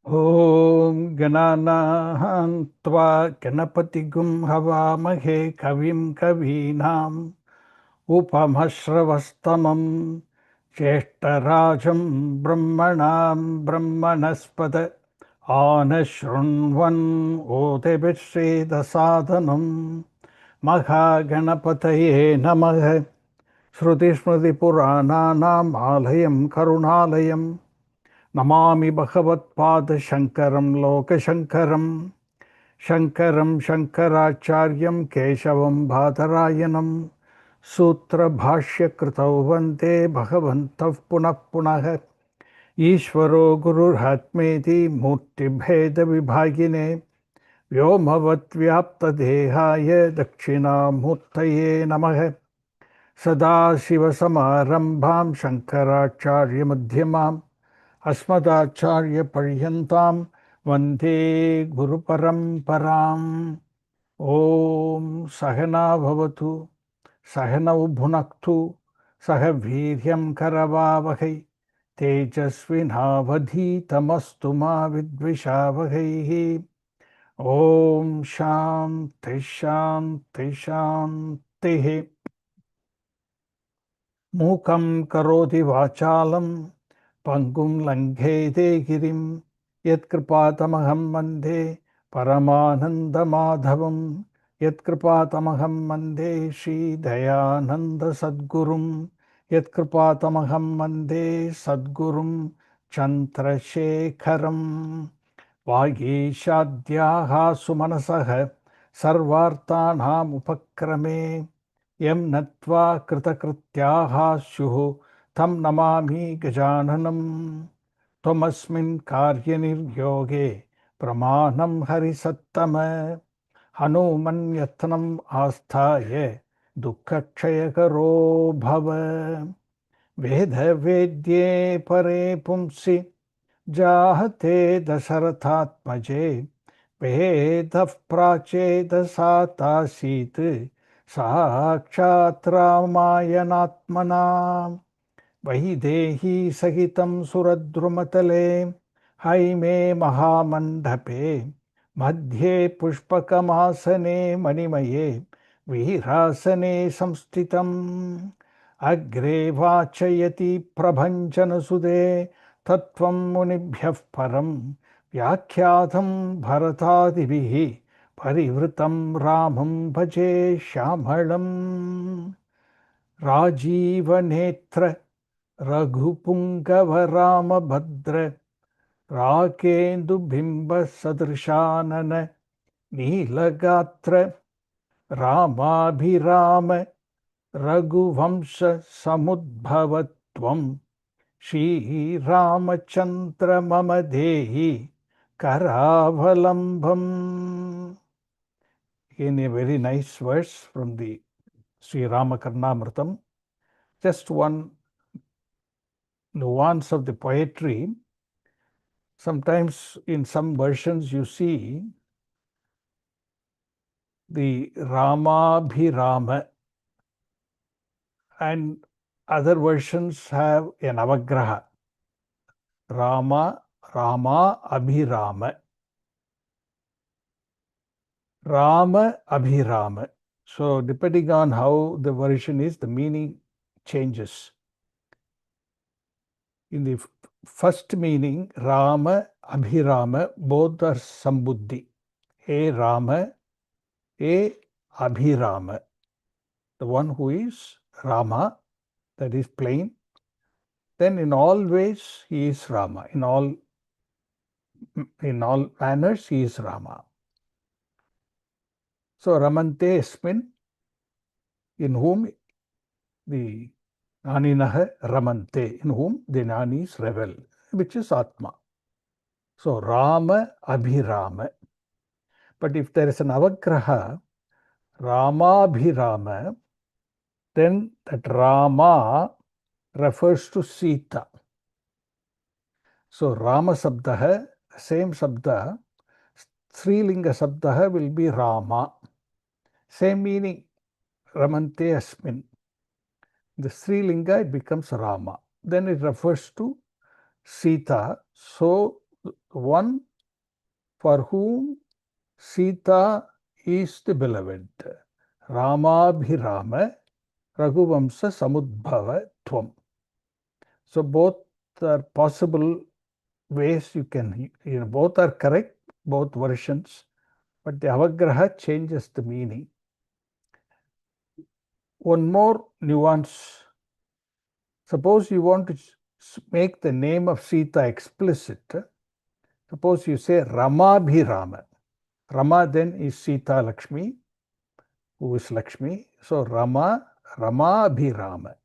ॐ गणानां त्वा गणपतिगुं हवामहे कविं कवीनाम् उपमश्रवस्तमं ज्येष्ठराजं ब्रह्मणां ब्रह्मणस्पद आनशृण्वन् ओतिभिश्रीदसादनं महागणपतये नमः। श्रुतिस्मृतिपुराणानाम् आलयं करुणालयं नमामि भगवत्पादशङ्करं लोकशङ्करं शङ्करं शङ्कराचार्यं केशवं बादरायणं सूत्रभाष्यकृतौ वन्दे भगवन्तः पुनः पुनः। ईश्वरो गुरुरात्मेति मूर्तिभेदविभागिने व्योमवद्व्याप्तदेहाय दक्षिणामूर्तये नमः। सदाशिवसमारम्भां शङ्कराचार्यमध्यमाम् अस्मदाचार्यपर्यन्तां वन्दे गुरुपरम्पराम्। ॐ सहना भवतु सहनौ भुनक्तु सह वीर्यं करवावहै तेजस्विनावधीतमस्तु मा विद्विषावहैः। ॐ शान्ति शान्ति शान्तिः। मूकं करोति वाचालं पङ्गुं लङ्घयते गिरिं यत्कृपातमहं वन्दे परमानन्दमाधवं यत्कृपातमहं वन्दे श्रीदयानन्दसद्गुरुं यत्कृपातमहं वन्दे सद्गुरुं चन्द्रशेखरम्। वागीशाद्याः सुमनसः सर्वार्थानाम् उपक्रमे यं नत्वा कृतकृत्याः स्युः तं नमामि गजाननं। त्वमस्मिन् कार्यनिर्योगे प्रमाणं हरिसत्तम हनुमन्यत्नम् आस्थाय दुःखक्षयकरो भव। वेदवेद्ये परे पुंसि जाहते दशरथात्मजे वेदः प्राचेदसातासीत् साक्षात् रामायणात्मना। वैदेही सहितं सुरद्रुमतले हैमे महामण्डपे मध्ये पुष्पकमासने मणिमये वीरासने संस्थितम्। अग्रे वाचयति प्रभञ्जनसुदे तत्त्वं मुनिभ्यः परं व्याख्यातं भरतादिभिः परिवृतं रामं भजे श्यामळम्। राजीवनेत्र रघुपुङ्गव रामभद्र राकेन्दुबिम्बसदृशानन नीलगात्र रामाभिराम रघुवंश समुद्भव त्वं श्रीरामचन्द्र मम देहि करावलम्बम्. In a very nice verse from the Sri Ramakarnamritam, just one nuance of the poetry. Sometimes in some versions you see the Ramabhirama, and other versions have an avagraha. Rama, Rama, Abhirama. Rama, Abhirama. So depending on how the version is, the meaning changes. In the first meaning, Rama, Abhirama, both are sambuddhi. A Rama, A Abhirama. The one who is Rama, that is plain, then in all ways he is Rama. In all manners he is Rama. So Ramante Asmin, in whom the Naninaha Ramante, in whom the Nanis revel, which is Atma. So Rama Abhirama. But if there is an avagraha, Ramabhirama, then that Rama refers to Sita. So Rama Sabdaha, same Sabda, Srilinga Sabdaha will be Rama. Same meaning, Ramante Asmin. The Srilinga, it becomes Rama. Then it refers to Sita. So the one for whom Sita is the beloved. Ramabhirama Raghuvamsa Samudbhava Tvam. So both are possible ways you can, both are correct, both versions, but the avagraha changes the meaning. One more nuance. Suppose you want to make the name of Sita explicit. Suppose you say Ramabhirama. Rama then is Sita Lakshmi, who is Lakshmi. So Ramabhirama.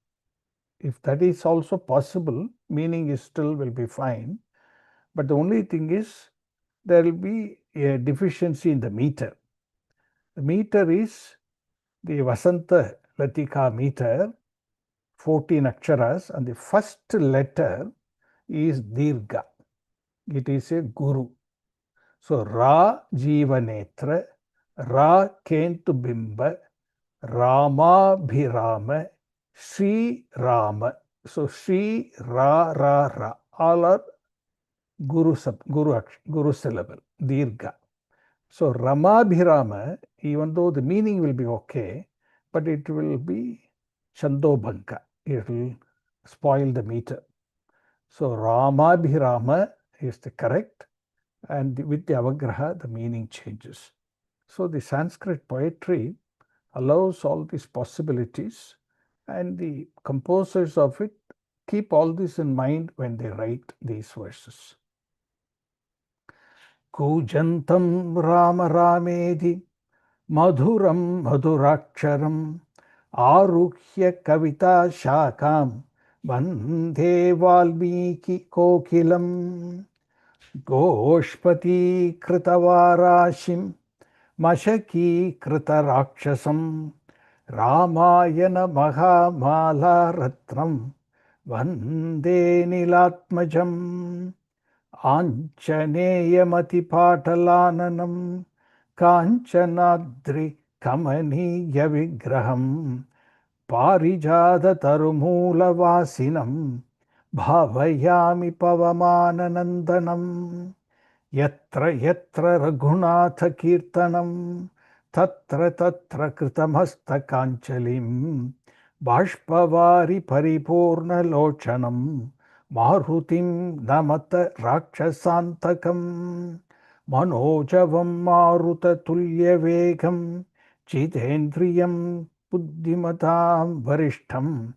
If that is also possible, meaning is still will be fine. But the only thing is there will be a deficiency in the meter. The meter is the Vasanta Latika meter, 14 aksharas, and the first letter is Dirgha. It is a Guru. So Ra Jivanetra, Ra Kentu Bimba, Rama Bhirama, Sri Rama. So Sri Ra Ra Ra. All are Guru syllable, Dirgha. So Ramabhirama, even though the meaning will be okay, but it will be Chandobhanka. It will spoil the meter. So Ramabhirama is the correct, and with the avagraha, the meaning changes. So the Sanskrit poetry allows all these possibilities, and the composers of it keep all this in mind when they write these verses. Kujantam Rama Ramedi Madhuram Madhuraksharam Aruhya Kavita Shakam Vande Valmiki Kokilam Goshpati Kritavarashim Mashaki Kritarakshasam Ramayana Mahamala Ratnam Vande Nilatmajam Anchaneyamatipatalananam Kanchanadri Kamaniya Vigraham Parijada Tarumulavasinam Bhavayami Pavamananandanam Yatra Yatra Raghunatha Kirtanam Tatra Tatra Kritamasta Kanchalim Bashpavari Paripurna Lochanam Marutim Namata Rakshasantakam Manojavam Maruta Tulya Vegam Chitendriyam Buddhimatam Varishtham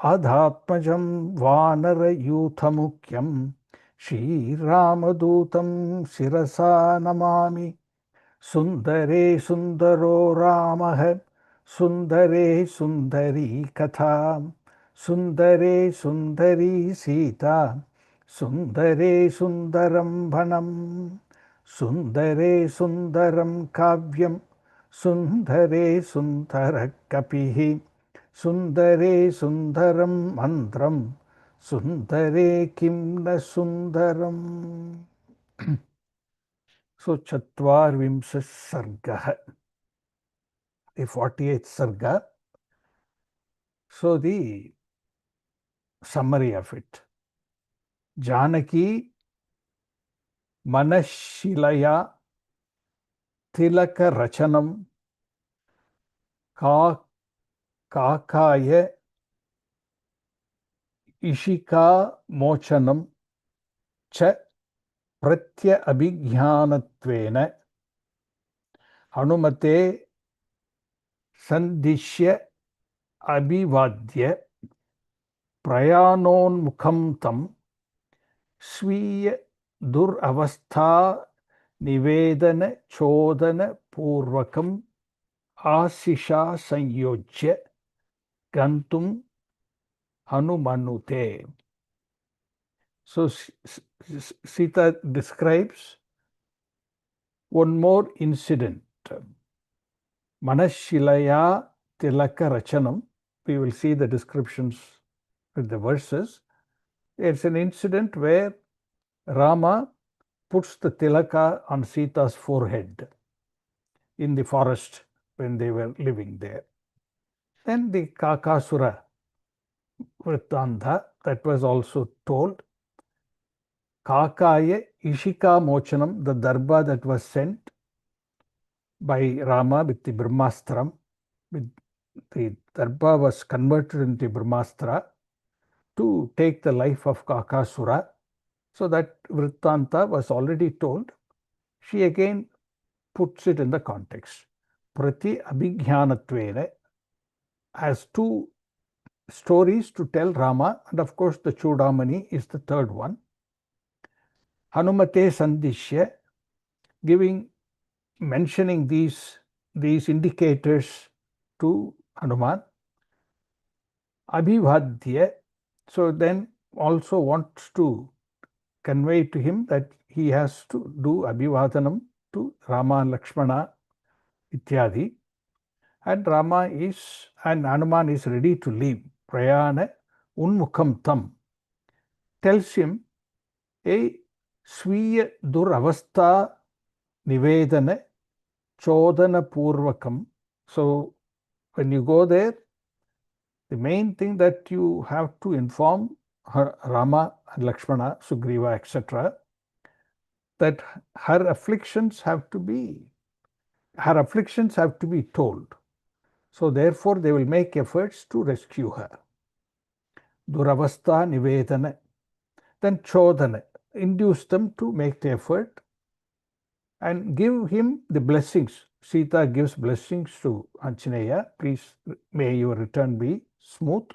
Adhatmajam Vanara Yuthamukyam Shri Ramadutam Sirasa Namami Sundare Sundaro Ramah Sundare Sundari Katham Sundare Sundari Sita Sundare Sundaram Bhanam Sundare Sundaram Kavyam Sundare Sundara Kapihi Sundare Sundaram Mantram Sundare Kimna Sundaram. So Chatvarvimsa Sarga, the 48th Sarga. So the summary of it. Janaki Manashilaya Tilaka Rachanam Kakaya Ishika Mochanam Cha Pratya Abhijnanatvena Hanumate Sandishya Abhivadya Prayanonmukham tam Swiya Duravastha Nivedana Chodana Purvakam Asisha Sanyojya Gantum Hanumanute. So Sita describes one more incident. Manashilaya Tilaka Rachanam. We will see the descriptions with the verses. It's an incident where Rama puts the tilaka on Sita's forehead in the forest when they were living there. Then the Kakasura Vrittanta, that was also told. Kakaya Ishika Mochanam, the darba that was sent by Rama with the Brahmastram. The darba was converted into Brahmastra to take the life of Kakasura. So that Vrittanta was already told. She again puts it in the context. Prati Abhijnanatvene has two stories to tell Rama, and of course the Chudamani is the third one. Hanumate Sandishya, mentioning these indicators to Hanuman. Abhivadya, so then also wants to convey to him that he has to do Abhivadanam to Rama and Lakshmana ityadi. And Hanuman is ready to leave. Prayana Unmukham Tam tells him a Swiya Duravastha Nivedana Chodana Purvakam. So when you go there, the main thing that you have to inform Rama and Lakshmana, Sugriva, etc., that her afflictions have to be told. So therefore they will make efforts to rescue her. Duravastha Nivedana. Then Chodana, induce them to make the effort and give him the blessings. Sita gives blessings to Anjaneya. Please, may your return be smooth.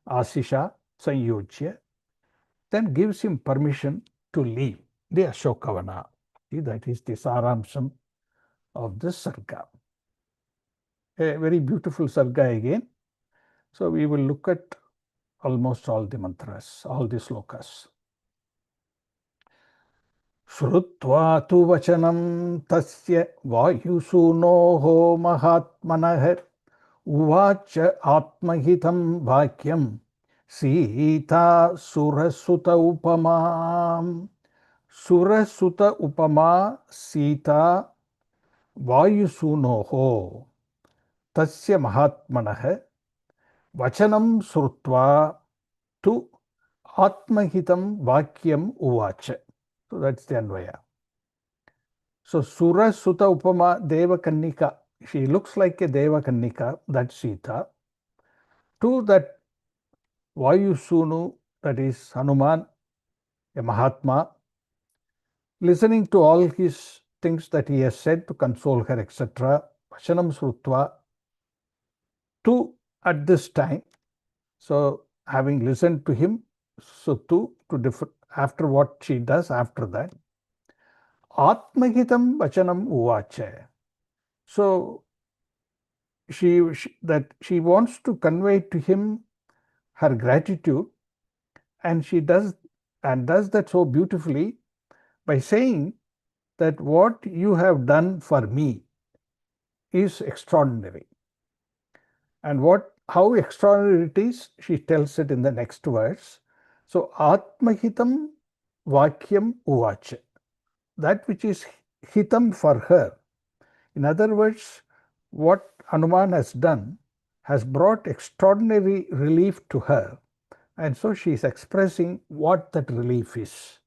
Asisha Sanyojya. Then gives him permission to leave the Ashokavana. See, that is the Saramsam of the Sarga. A very beautiful Sarga again. So we will look at almost all the mantras, all the slokas. Shrutva tu vachanam tasya vayusunoho mahatmanah uvacha atmahitam bhakyam Sita surasuta upama. Surasuta upama Sita vayusunoho tasya mahatmanah vachanam srutva tu atmahitam vakyam uvacha. So that's the Anvaya. So Sura Sutta Upama Deva Kannika. She looks like a Deva Kannika, that's Sita. To that Vayusunu, that is Hanuman, a Mahatma, listening to all his things that he has said to console her, etc. Vashanam Srutva. To at this time. So having listened to him, so to differ after what she does after that. Atmahitam Vachanam Uvacha. So she wants to convey to him her gratitude, and she does that so beautifully by saying that what you have done for me is extraordinary. And how extraordinary it is, she tells it in the next verse. So Atmahitam Vakyam Uvacha. That which is hitam for her. In other words, what Hanuman has done has brought extraordinary relief to her. And so she is expressing what that relief is.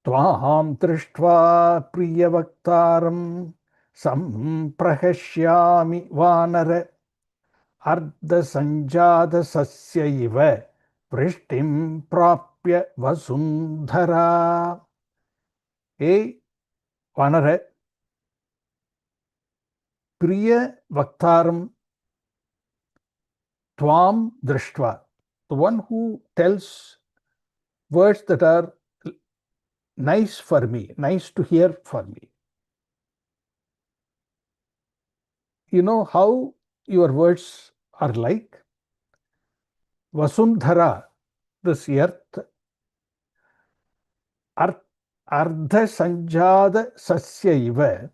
Tvaham trishtva priyavaktaram samprahashyami vanara ardha sanjada sasya iva vrishtim prapya vasundhara. Hey, Vanara, Priya Vaktaram Tvam Drishtva, the one who tells words that are nice for me, nice to hear for me. You know how your words are like? Vasundhara, this earth, Ardha Sanjada Sasya Iva,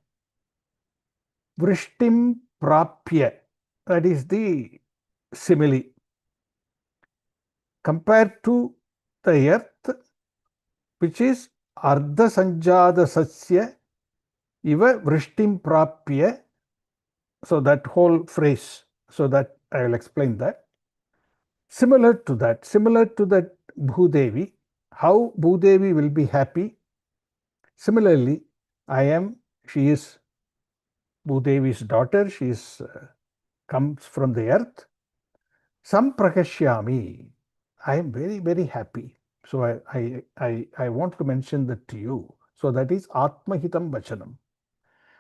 Vrishtim Prapya, that is the simile. Compared to the earth, which is Ardha Sanjada Sasya Iva Vrishtim Prapya. So that whole phrase, so that I will explain that. Similar to that Bhudevi, how Bhudevi will be happy. Similarly, she is Bhudevi's daughter, she is comes from the earth. Samprakashyami, I am very, very happy. So I want to mention that to you. So that is Atmahitam Vachanam.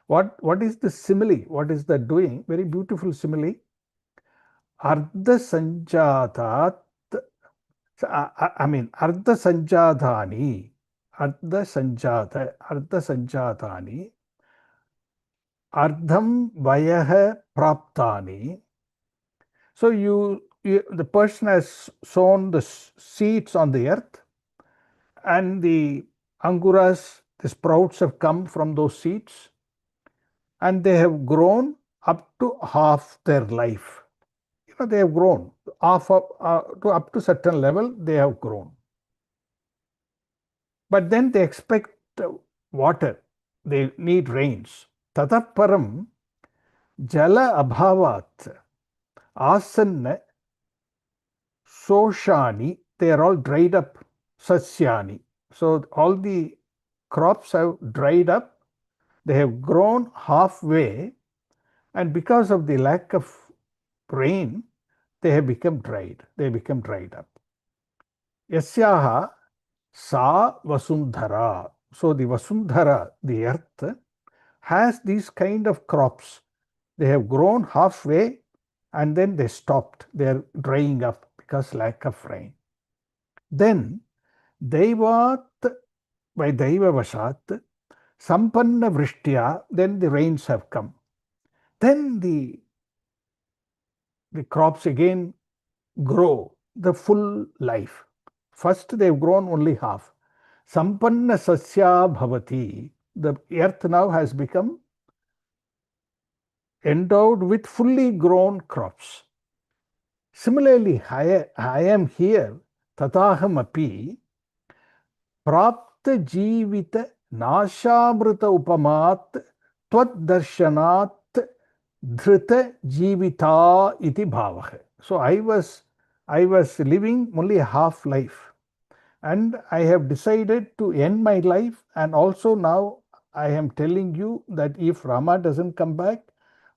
What is the simile? What is that doing? Very beautiful simile. Ardha Sanjatat, Ardha Sanjatani, Ardha Sanjatani, Ardham Vayaha Praptani. So the person has sown the seeds on the earth, and the anguras, the sprouts have come from those seeds, and they have grown up to half their life. They have grown to up to certain level. They have grown, but then they expect water. They need rains. Tatah param jala abhavat asanna soshani. They are all dried up. Sasyani. So all the crops have dried up. They have grown halfway, and because of the lack of rain, they have become dried. They become dried up. Yasyaha sa Vasundhara. So the Vasundhara, the earth, has these kind of crops. They have grown halfway and then they stopped. They are drying up because lack of rain. Then Daivat, by Daiva Vashat, Sampanna Vrishtya, then the rains have come. Then the crops again grow the full life. First they've grown only half. Sampanna Sasya Bhavati, the earth now has become endowed with fully grown crops. Similarly, I am here, Tataham api, Prapta Jivita Nashamrita Upamat Tvad Darshanat Dhrita Jivita iti bhavah. So I was living only a half life, and I have decided to end my life. And also now I am telling you that if Rama doesn't come back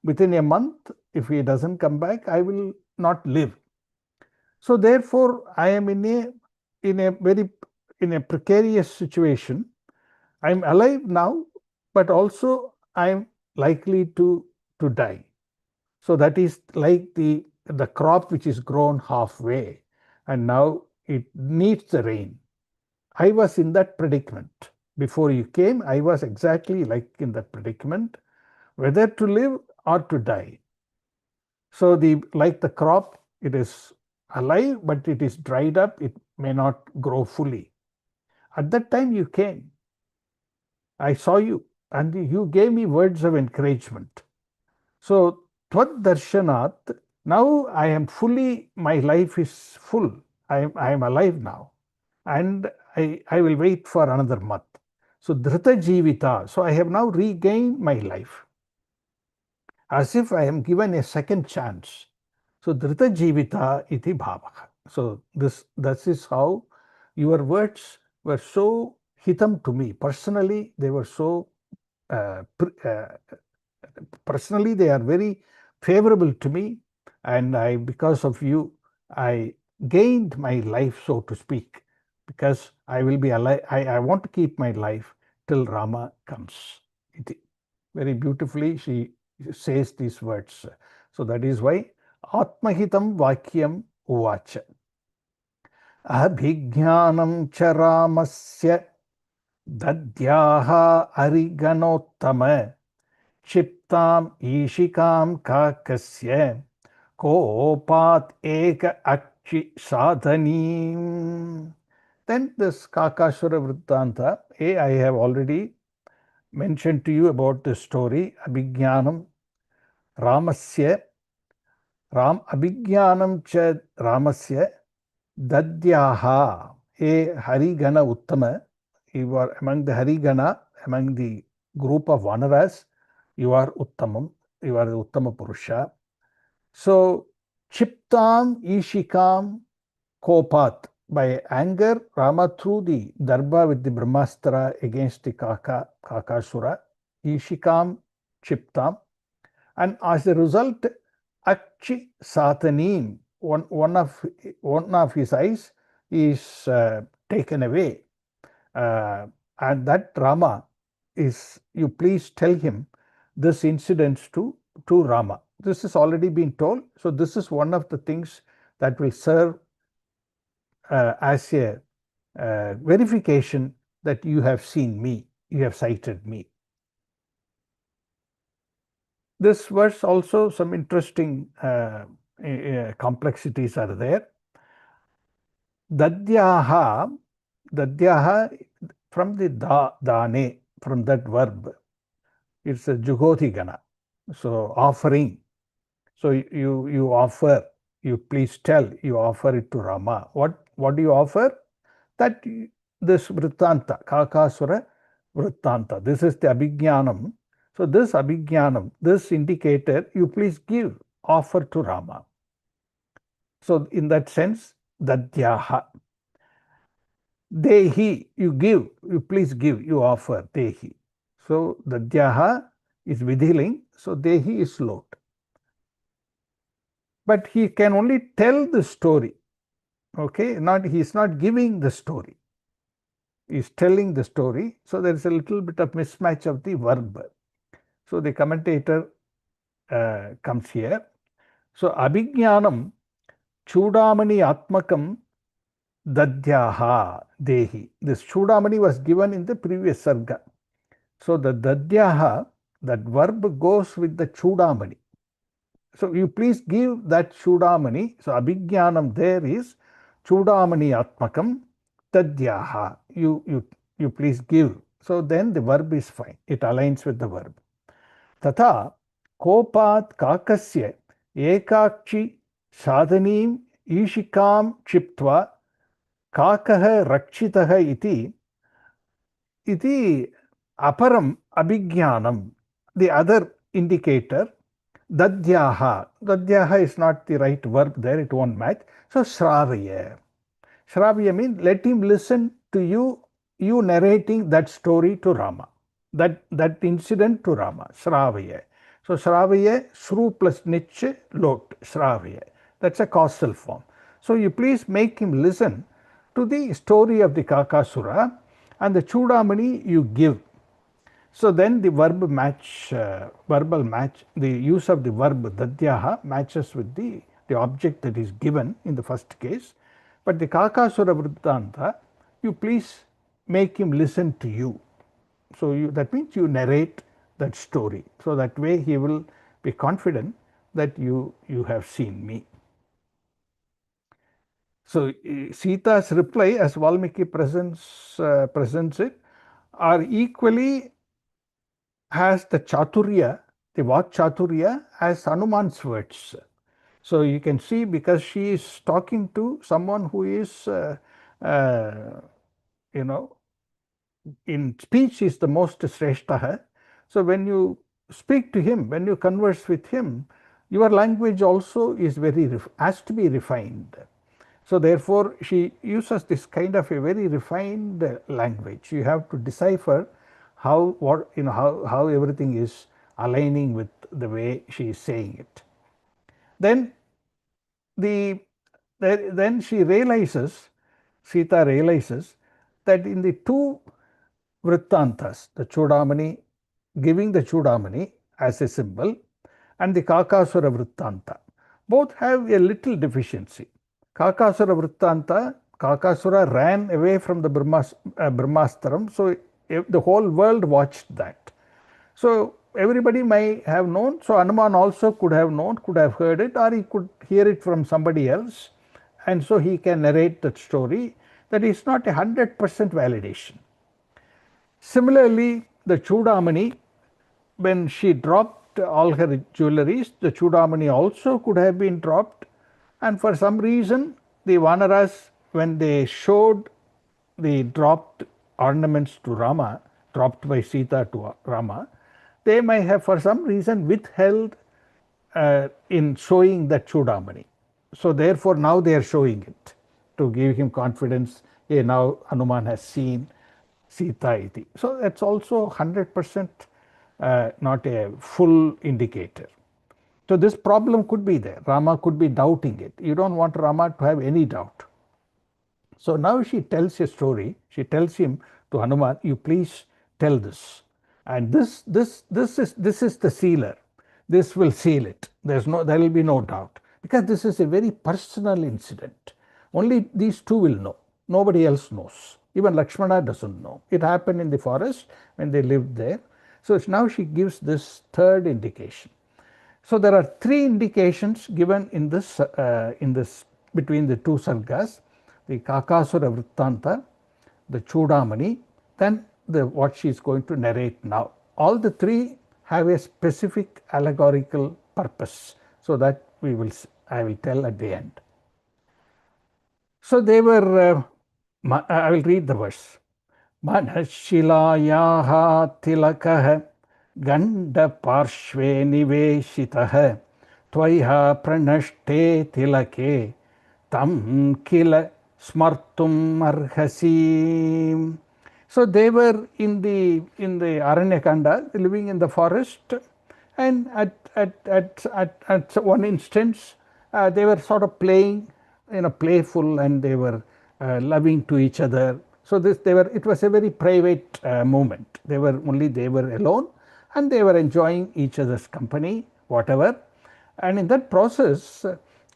within a month, if he doesn't come back, I will not live. So therefore, I am in a precarious situation. I am alive now, but also I am likely to die. So that is like the crop which is grown halfway, and now it needs the rain. I was in that predicament. Before you came, I was exactly like in that predicament, whether to live or to die. So like the crop, it is alive, but it is dried up. It may not grow fully. At that time you came. I saw you, and you gave me words of encouragement. So Tvad Darshanat, now I am fully, my life is full. I am alive now. And I will wait for another month. So Dhrita Jivita, so I have now regained my life, as if I am given a second chance. So Dhrita Jivita iti bhavaka. So that is how your words were so hitam to me. Personally, they were so personally they are very favorable to me, and because of you, I gained my life, so to speak, because I will be alive. I want to keep my life till Rama comes. Very beautifully she says these words. So that is why Atmahitam Vakyam Uvacha. Abhijnanam cha Ramasya Dadyaha Ariganottama Chiptam Ishikam Kakasya Kopat Eka Akshi Sadhanim. Then this Kakasura Vrittanta, I have already mentioned to you about the story. Abhijnanam Ramasya, Abhijnanam cha Ramasya Dadyaha, Harigana Uttama. You are among the Harigana, among the group of Vanaras, you are Uttamam, you are the Uttama Purusha. So, Chiptam Ishikam Kopat. by anger, Rama threw the darba with the Brahmastra against the Kakasura, Ishikam, Chiptam, and as a result, Akchi Satanim, one of his eyes, is taken away. And that Rama is, you please tell him this incident to Rama. This has already been told. So this is one of the things that will serve as a verification that you have seen me, you have cited me. This verse also, some interesting complexities are there. Dadyaha from the dane, from that verb, it's a jugothigana. So offering. So you offer, you please tell, you offer it to Rama. What do you offer? That this vrittanta, Kakasura vrittanta, this is the abhijnanam. So this abhijnanam, this indicator, you please give, offer to Rama. So in that sense, dadyaha. Dehi, you give, you please give, you offer, dehi. So dadyaha is vidhiling, so dehi is lot. But he can only tell the story. Okay, he is not giving the story. He is telling the story. So there is a little bit of mismatch of the verb. So the commentator comes here. So abhijnanam chudamani atmakam dadyaha dehi. This chudamani was given in the previous sarga. So the dadyaha, that verb goes with the chudamani. So you please give that chudamani. So abhijnanam there is chudamani atmakam dadyaha. You please give. So then the verb is fine. It aligns with the verb. Tata kopat kakasya ekakchi sadhanim ishikam chiptva kakah rakshitah iti aparam abhijnanam. The other indicator, dadyaha is not the right verb there, it won't match. So shravaya means let him listen to you narrating that story to Rama, that incident to Rama. Shravaya. So shravaya, shru plus nich, lot, shravaya. That's a causal form. So you please make him listen to the story of the Kakasura, and the chudamani you give. So then the verbal match, the use of the verb dadyaha matches with the object that is given in the first case. But the Kakasura vrittanta, you please make him listen to you. So that means you narrate that story. So that way he will be confident that you have seen me. So Sita's reply, as Valmiki presents it, are equally has the chaturya, the Vak chaturya, as Hanuman's words. So you can see, because she is talking to someone who is, in speech is the most shreshtaha. So when you speak to him, when you converse with him, your language also is has to be refined. So therefore, she uses this kind of a very refined language. You have to decipher how everything is aligning with the way she is saying it. Then she realizes, Sita realizes, that in the two vrittantas, the chudamani, giving the chudamani as a symbol, and the Kakasura vrittanta, both have a little deficiency. Kakasura vrittanta, Kakasura ran away from the Brahmastram, so the whole world watched that. So everybody may have known, so Hanuman also could have known, could have heard it, or he could hear it from somebody else, and so he can narrate that story. That is not 100% validation. Similarly, the chudamani, when she dropped all her jewelries, the chudamani also could have been dropped, and for some reason the Vanaras, when they showed the dropped ornaments to Rama, dropped by Sita to Rama, they may have for some reason withheld in showing that chudamani. So therefore now they are showing it to give him confidence. Hey, now Hanuman has seen Sita iti. So that's also 100% not a full indicator. So this problem could be there. Rama could be doubting it. You don't want Rama to have any doubt. So now she tells a story. She tells him to Hanuman, you please tell this. And this is the sealer. This will seal it. There will be no doubt. Because this is a very personal incident. Only these two will know. Nobody else knows. Even Lakshmana doesn't know. It happened in the forest when they lived there. So now she gives this third indication. So there are three indications given in this between the two sargas, the Kakasura Vrittanta, the Chudamani, then what she is going to narrate now. All the three have a specific allegorical purpose, so that I will tell at the end. So they were, I will read the verse. Manashilayaha tilakah Gandaparshve niveshitah Tvaya pranashte tilake Tam kila smartum arhasi. So they were in the Aranyakanda, living in the forest, and at one instance they were sort of playing, playful, and they were loving to each other. So it was a very private moment. They were alone, and they were enjoying each other's company, whatever. And in that process,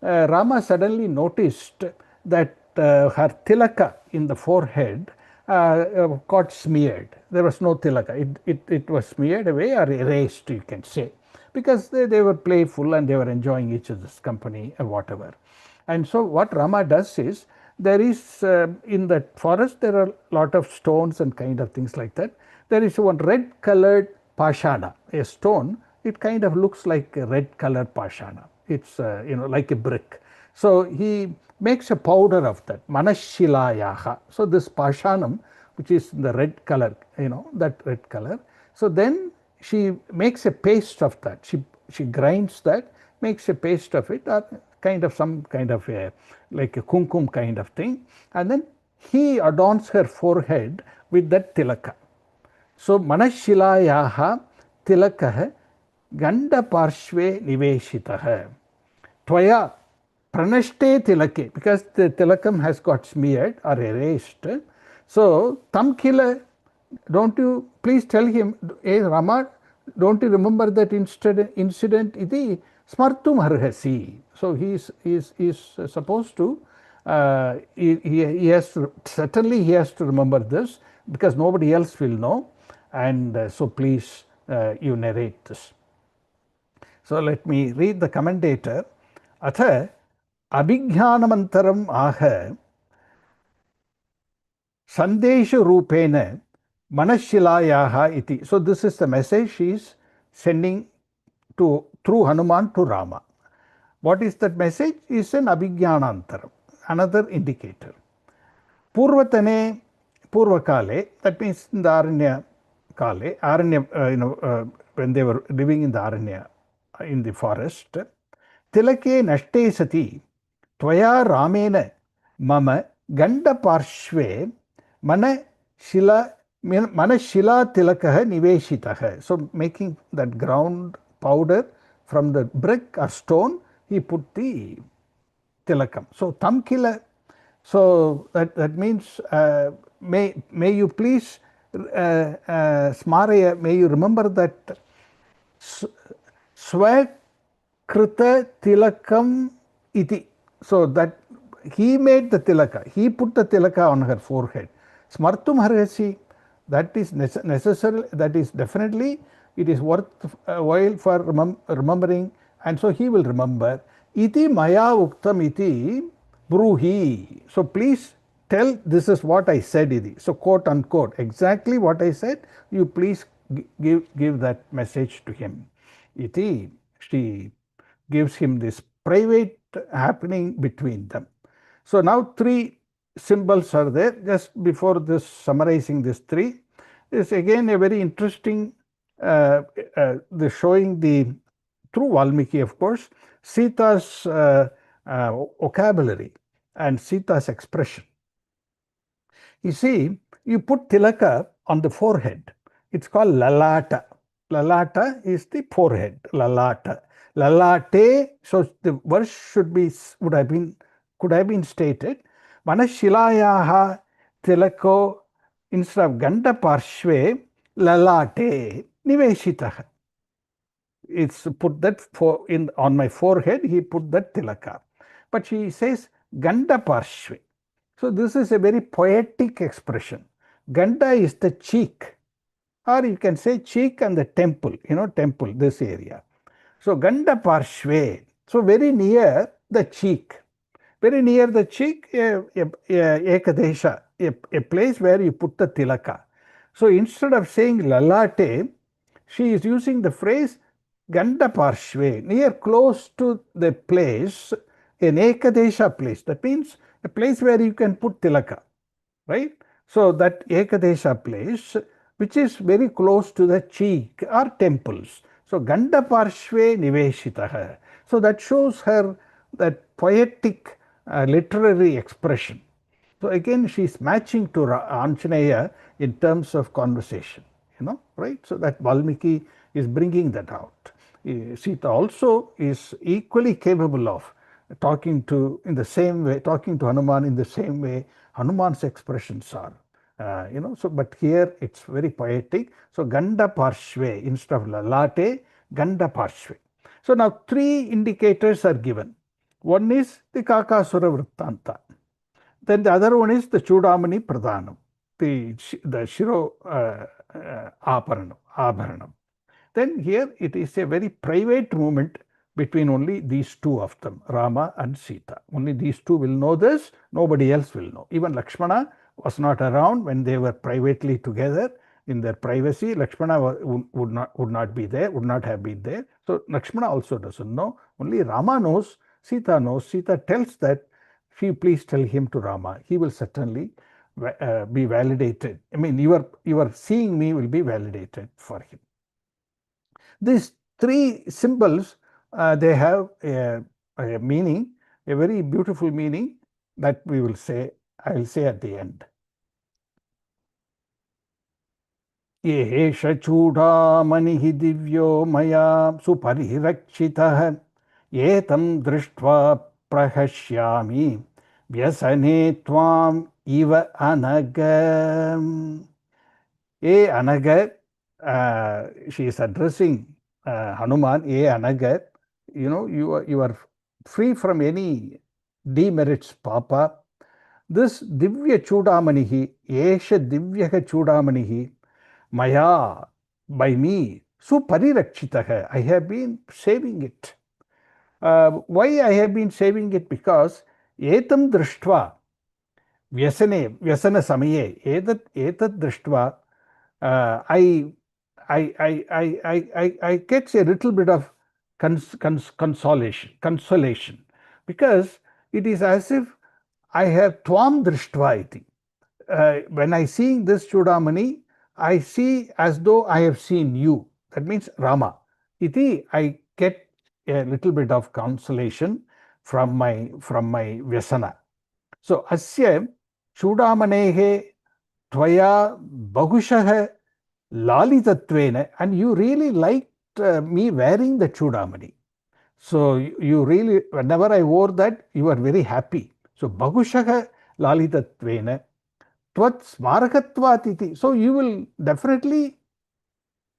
Rama suddenly noticed that her tilaka in the forehead got smeared. There was no tilaka. It was smeared away or erased, you can say, because they were playful and they were enjoying each other's company or whatever. And so what Rama does is, there is in that forest there are a lot of stones and kind of things like that. There is one red colored pashana, a stone. It kind of looks like a red colored pashana. It's like a brick. So he makes a powder of that, manashilayaha. So this pashanam, which is the red color, that red color. So then she makes a paste of that. She grinds that, makes a paste of it, or some kind of like a kumkum kind of thing, and then he adorns her forehead with that tilaka. So manashilayaha tilakah ganda parshve niveshitah tvaya pranashte tilake, because the tilakam has got smeared or erased. So tam kila, don't you please tell him, hey Rama, don't you remember that incident iti smartum arhasi. So he is supposed to, he has to, certainly he has to remember this, because nobody else will know, and so please you narrate this. So let me read the commentator. Atha abhijnanamantaram aha sandesha rupena manashilayaha iti. So this is the message she is sending through Hanuman to Rama. What is that message? Is an abhijnanantaram, another indicator. Purvatane, Purvakale, that means in the Aranya Kale, when they were living in the Aranya, in the forest. Tilake nashte sati, tvaya ramena mama ganda parshve mana shila tilakah niveshitah. So making that ground powder from the brick or stone, he put the tilakam. So tamkila, so that means may you please smaraya, may you remember that swakrita tilakam iti. So that he made the tilaka, he put the tilaka on her forehead. Smartum harasi, that is necessary, that is definitely, it is worth a while for remembering, and so he will remember. Iti maya uktam iti bruhi. So please tell, this is what I said iti. So quote unquote, exactly what I said, you please give that message to him. Iti, she gives him this private happening between them. So now three symbols are there. Just before this, summarizing these three, is again a very interesting, the showing the, through Valmiki of course, Sita's vocabulary. and Sita's expression. You see, you put tilaka on the forehead. It's called lalata. Lalata is the forehead. Lalata. Lalate. So the verse could have been stated. Manashilayaha tilako instead of ganda parshve lalate niveshitaha. It's put that on my forehead. He put that tilaka, but she says ganda parshve. So this is a very poetic expression. Ganda is the cheek, or you can say cheek and the temple, temple, this area. So Ganda Parshve, so very near the cheek. Very near the cheek, Ekadesha, a place where you put the tilaka. So instead of saying lalate, she is using the phrase Ganda Parshve, near close to the place, an Ekadesha place. That means a place where you can put tilaka, right? So that Ekadesha place, which is very close to the cheek or temples. So Ganda Parshve Niveshitaha. So that shows her that poetic literary expression. So again, she's matching to Anjaneya in terms of conversation, right? So that Valmiki is bringing that out. Sita also is equally capable of talking to Hanuman in the same way Hanuman's expressions are. But here it's very poetic. So Ganda Parshve instead of Lalate, Ganda Parshve. So now 3 indicators are given. One is the Kakasura Vrittanta. Then the other one is the Chudamani Pradhanam, the Shiro Abharanam. Then here it is a very private moment between only these 2 of them, Rama and Sita. Only these 2 will know this, nobody else will know. Even Lakshmana was not around when they were privately together in their privacy. Lakshmana would not be there, would not have been there. So Lakshmana also doesn't know. Only Rama knows, Sita knows. Sita tells that, please tell him to Rama. He will certainly be validated. I mean, your seeing me will be validated for him. These 3 symbols, they have a meaning, a very beautiful meaning that I will say at the end. Esha chudamanihi divyo maya suparirachitah etam drishtva prahashyami vyasane tvam iva anagam. Anagar, she is addressing Hanuman, Anagar, you are free from any demerits, Papa. This Divya Chudamanihi, Esha Divya Chudamanihi, Maya, by me, Suparirakshitaha, I have been saving it. Why I have been saving it? Because Etam Drishtva, Vyasana Samaye, Etat Drishtva, I get a little bit of consolation, because it is as if I have Tvam Drishtva iti. When I see this Chudamani, I see as though I have seen you. That means Rama. Iti, I get a little bit of consolation from my Vyasana. So Asya Chudamanehe Tvaya Bahushah Lalitatvena, and you really liked me wearing the Chudamani. So you really, whenever I wore that, you were very happy. So Bahushah Lalitatvena Tvat Smarakatvatiti. So you will definitely,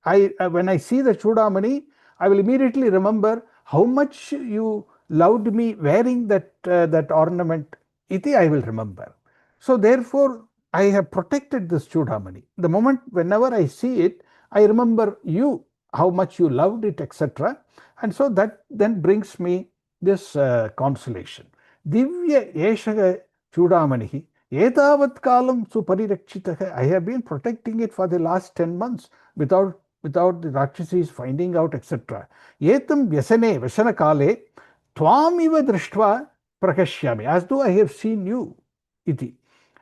when I see the Chudamani, I will immediately remember how much you loved me wearing that ornament. Iti I will remember. So therefore, I have protected this Chudamani. The moment, whenever I see it, I remember you, how much you loved it, etc. And so that then brings me this consolation. Divya Eshaga Chudamanihi, Etavat Kalam Suparirakshitaha. I have been protecting it for the last 10 months without the Rakshasis finding out, etc. Etam Vyasane, Vyasana Kale, Twamiva Drishtva Prakashyami, as though I have seen you. Iti.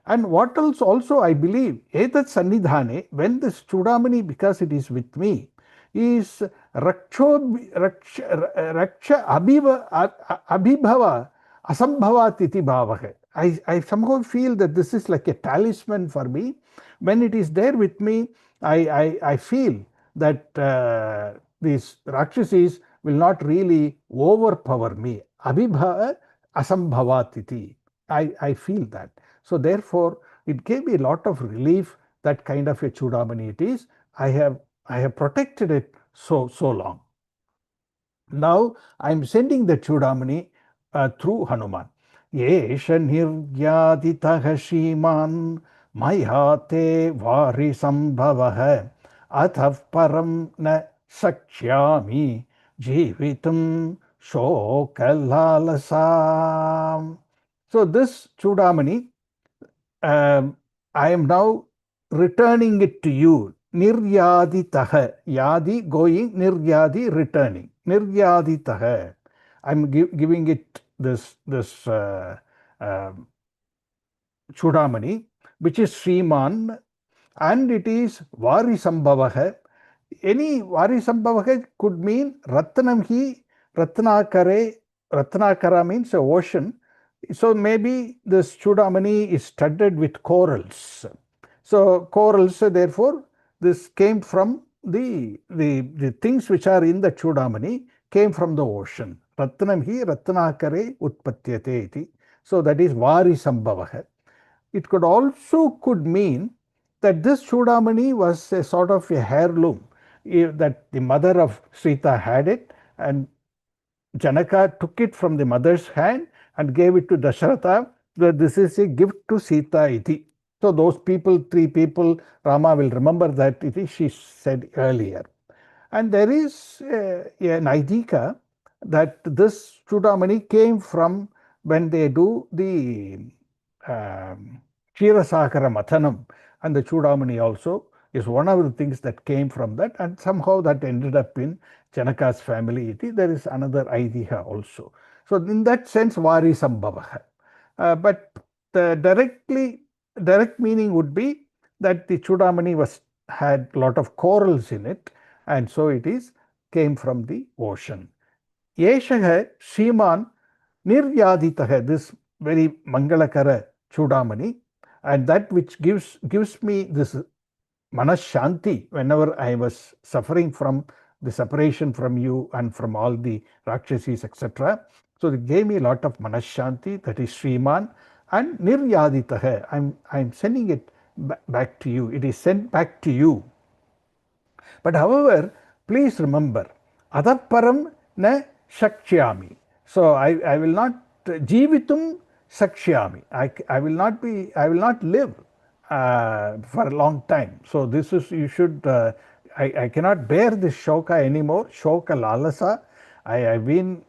And what else also I believe, Etat Sannidhane, when this Chudamani, because it is with me, is Raksha Abhibhava Asambhavat iti bhavah. I somehow feel that this is like a talisman for me. When it is there with me, I feel that these Rakshasis will not really overpower me. Abhibha asambhavatiti. I feel that. So therefore, it gave me a lot of relief that kind of a Chudamani it is. I have protected it so long. Now I am sending the Chudamani through Hanuman. Yesha niryaditaha shriman mayate vari sambhavaha athav param na sakshami jivitum shokalalasam. So this Chudamani, I am now returning it to you. Niryaditaha. Yadi going, niryadi returning. Niryaditaha. I'm giving it this Chudamani, which is Sriman, and it is Vari Sambhavaha. Any Vari Sambhavaha could mean Ratnam hi, Ratnakare. Ratnakara means a ocean. So maybe this Chudamani is studded with corals. So corals, therefore, this came from the things which are in the Chudamani came from the ocean. Ratnam hi Ratnakare utpatyate iti. So that is Vari Sambhavaha. It could mean that this Chudamani was a sort of a heirloom, that the mother of Sita had it, and Janaka took it from the mother's hand and gave it to Dasharatha, that this is a gift to Sita iti. So those people, 3 people, Rama will remember that iti, she said earlier. And there is an idea that this Chudamani came from when they do the Ksheerasagara Mathanam, and the Chudamani also is one of the things that came from that, and somehow that ended up in Janaka's family. There is another idea also. So in that sense, Vari Sambhavaha. But the direct meaning would be that the Chudamani had a lot of corals in it, and so it came from the ocean. Yeshaha Shriman Niryaditaha, this very Mangalakara Chudamani, and that which gives me this Manashanti whenever I was suffering from the separation from you and from all the Rakshasis, etc. So it gave me a lot of Manashanti, that is Sriman, and Niryaditaha. I'm sending it back to you. It is sent back to you. But however, please remember, Adaparam na Shakshyami. So I will not Jivitum Sakshyami. I will not live for a long time. So this is, you should, I cannot bear this shoka anymore. Shoka lalasa. I have been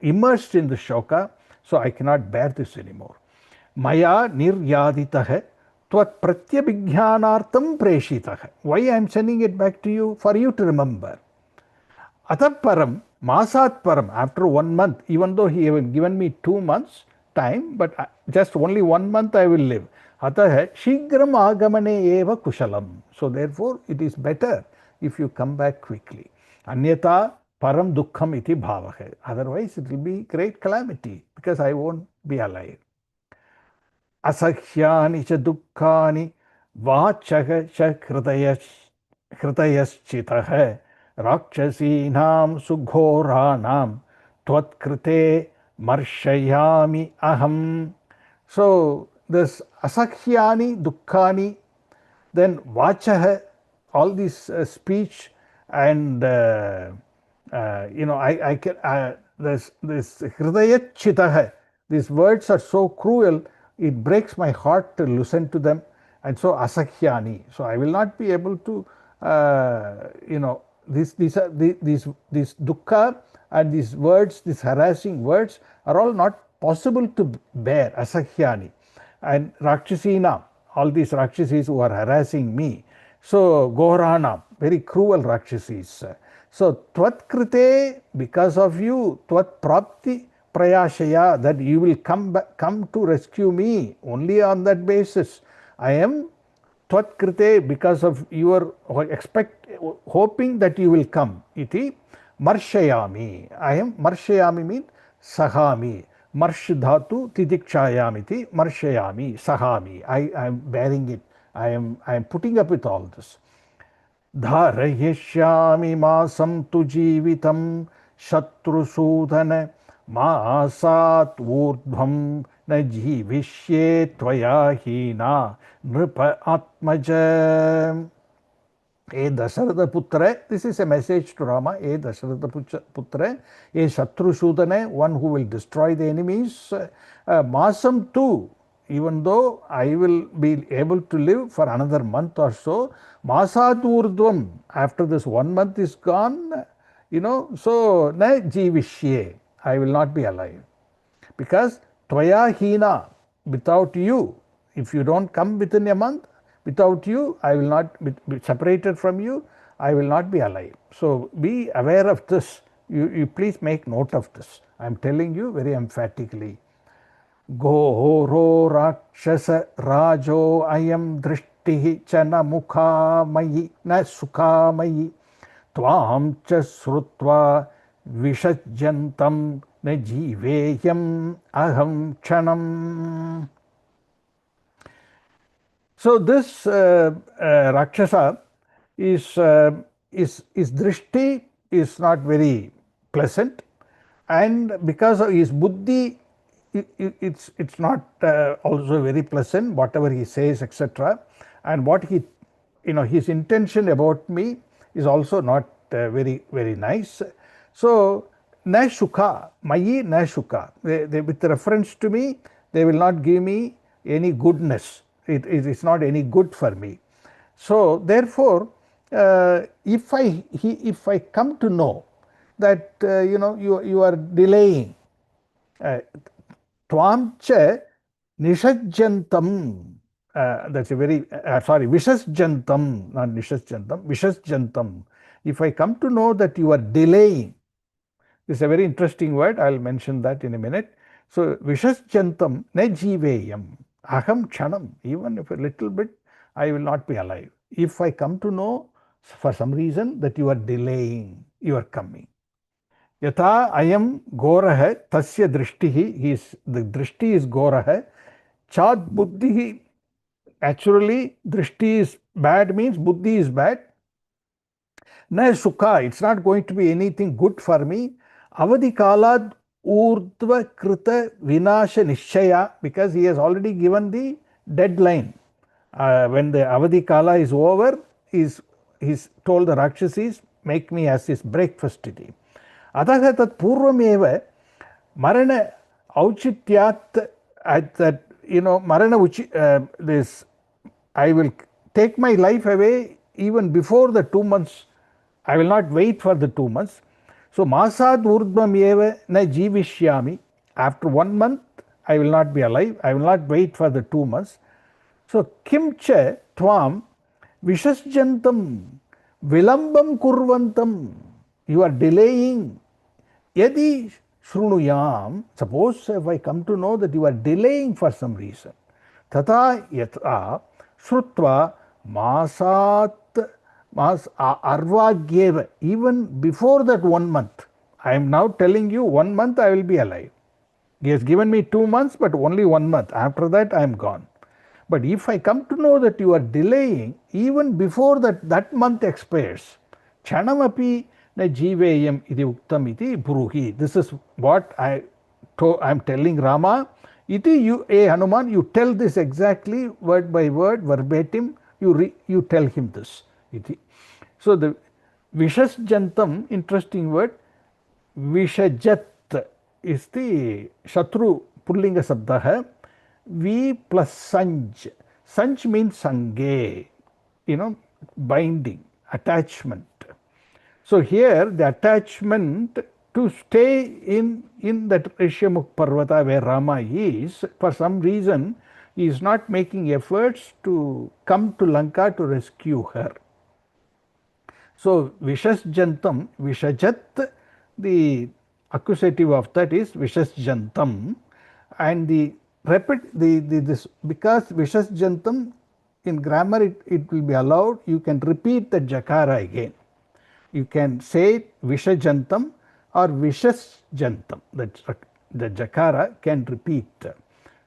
immersed in the shoka, so I cannot bear this anymore. Maya niryaditaha tvat pratyabhijnanartam preshitaha. Why I am sending it back to you? For you to remember. Ataparam, Masat Param, after 1 month, even though he had given me 2 months time, but just only 1 month I will live. Ataha Shigram Agamane Eva Kushalam. So therefore it is better if you come back quickly. Anyata Param Dukkham iti bhavahe. Otherwise it will be great calamity because I won't be alive. Asakhyani cha dukkhani vachaha cha hridayashchitaha Rakshasinam sughoranam tvatkrite marshayami aham. So this asakhyani dukkhani, then vachaha, all this speech, and I can this hridayachitaha, these words are so cruel, it breaks my heart to listen to them, and so asakhyani. So I will not be able to these dukkha and these words, these harassing words are all not possible to bear. Asakhyani. And Rakshasina, all these Rakshasis who are harassing me. So Gorana, very cruel Rakshasis. So Tvatkrite, because of you, Tvat Prapti Prayashaya, that you will come to rescue me, only on that basis. I am Tvatkrite, because of your hoping that you will come. Iti Marshayami. I am Marshayami means Sahami. Marsh dhatu titikshayamiti marshayami sahami. I am bearing it. I am putting up with all this. Dharayishyami masam tu jivitam shatrusudan masat urdhvam na jivishye tvaya hina nripa atmaja. E Dasharatha Putra, this is a message to Rama. E Dasharatha Putra, e Shatrusudana, one who will destroy the enemies. Masam too, even though I will be able to live for another month or so. Masat Urdhvam, after this 1 month is gone, so na jivishye, I will not be alive. Because tvaya hina, without you, if you don't come within a month, without you, I will not be separated from you, I will not be alive. So be aware of this. You please make note of this. I am telling you very emphatically. Goro rakshasa rajo ayam drishtihi chana mukha mayi na sukha mayi tvam cha srutva vishajjantam na jiveyam aham kshanam. So this Rakshasa is drishti is not very pleasant, and because of his buddhi, it's not also very pleasant, whatever he says, etc. And what he, his intention about me is also not very nice. So na sukha, mayi na sukha. With reference to me, they will not give me any goodness. It is not any good for me. So therefore, if I come to know that you are delaying, tvam cha nishajjantam, that's a very vishasjantam, not nishasjantam, vishasjantam. If I come to know that you are delaying, this is a very interesting word, I will mention that in a minute. So vishasjantam na jiveyam aham kshanam, even if a little bit, I will not be alive. If I come to know for some reason that you are delaying your coming. Yatha ayam goraha tasya drishtihi, the drishti is goraha, chad buddhihi, actually drishti is bad means buddhi is bad. Na sukha, it's not going to be anything good for me. Avadhi kalad urdhva krita vinasha nishchaya, because he has already given the deadline. When the avadhi kala is over, he's told the Rakshasis, make me as his breakfast today. Ataha tat purvameva marana auchityat, at that, marana this, I will take my life away even before the 2 months. I will not wait for the 2 months. So masad urdhvam eva na jivishyami. After 1 month, I will not be alive. I will not wait for the 2 months. So kimcha tvam vishasjantam vilambam kurvantam. You are delaying. Yadi shrunuyam. Suppose if I come to know that you are delaying for some reason. Tata yata shrutva masat arvagyeva. Even before that 1 month. I am now telling you 1 month I will be alive. He has given me 2 months, but only 1 month. After that I am gone. But if I come to know that you are delaying, even before that month expires, chanamapi na jiveyam iti uktam iti bruhi. This is what I am telling Rama. Iti you, Hanuman, you tell this exactly word by word, verbatim. You tell him this. Iti. So the vishasjantam, interesting word, vishajat is the shatru pullinga sabdaha. V plus sanj. Sanj means sange, binding, attachment. So here the attachment to stay in that Rishyamukh Parvata where Rama is, for some reason, he is not making efforts to come to Lanka to rescue her. So vishasjantam, vishajat, the accusative of that is vishasjantam, and this, because vishasjantam in grammar it will be allowed, you can repeat the jakara again. You can say vishajantam or vishasjantam. That's the jakara can repeat.